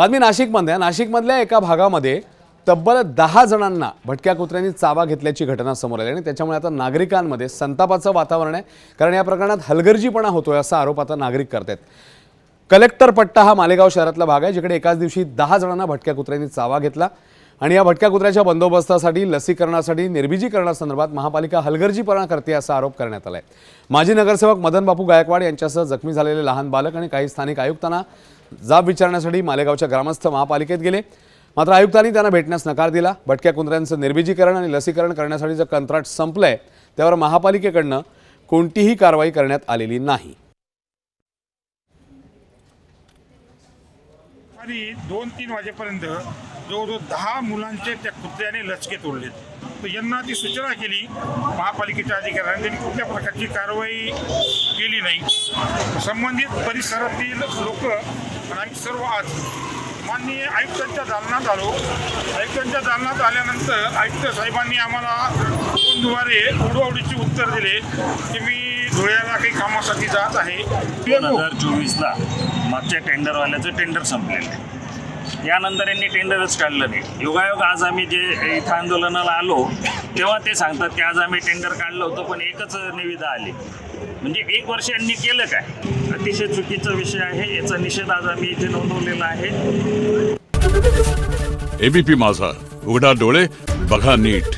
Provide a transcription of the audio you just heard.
बातमी नाशिकमधल्या एका भागामध्ये तब्बल 10 जणांना भटक्या कुत्र्यांनी चावा घेतल्याची घटना समोर आली आणि त्याच्यामुळे आता नागरिकांमध्ये संतापाचं वातावरण आहे। कारण या प्रकरणात हलगर्जीपणा होतोय असा आरोप आता नागरिक करतात। कलेक्टर पट्टा हा मालेगाव शहरातला भाग आहे जिकडे एकाच दिवशी 10 जणांना भटक्या कुत्र्यांनी चावा घेतला आणि या भटक्या कुत्र्याच्या बंदोबस्तासाठी लसीकरणासाठी निर्बीजीकरणासंदर्भात महापालिका हलगर्जीपणा करते असा आरोप करण्यात आलाय। माजी नगरसेवक मदन बापू गायकवाड यांच्यासह जखमी झालेले लहान बालक आणि काही स्थानिक आयुक्तांना जाब विचारण्यासाठी मालेगावच्या ग्रामस्थ महापालिकेत गेले, मात्र आयुक्तांनी त्यांना भेटण्यास नकार दिला। भटक्या कुत्र्यांचं निर्बीजीकरण आणि लसीकरण करण्यासाठीचं कंत्राट संपलंय, त्यावर महापालिकेकडनं कोणतीही कारवाई करण्यात आलेली नाही। आणि 2-3 वाजेपर्यंत जवळजवळ 10 मुलांचे त्या कुत्र्याने लचके तोडलेत। तर यांना ती सूचना केली महापालिकेच्या अधिकाऱ्यांनी, त्यांनी कुठल्या प्रकारची कारवाई केली नाही। संबंधित परिसरातील लोक आणि सर्व आज माननीय आयुक्तांच्या दालनात आलो। आयुक्तांच्या दालनात आल्यानंतर आयुक्त साहेबांनी आम्हाला फोनद्वारे उडवाउडीची उत्तर दिले की मी धुळ्याला काही कामासाठी जात आहे। 2024ला मागच्या टेंडरवाल्याचं टेंडर संपलेलं आहे, यानंतर यांनी टेंडरच काढलं नाही। योगायोग आज आम्ही जे इथं आंदोलनाला आलो तेव्हा ते सांगतात की आज आम्ही टेंडर काढलं होतं पण एकच निविदा आली। म्हणजे 1 वर्ष यांनी केलं काय? अतिशय चुकीचा विषय आहे, याचा निषेध आज आम्ही इथे नोंदवलेला आहे। एबीपी माझा, उघडा डोळे बघा नीट।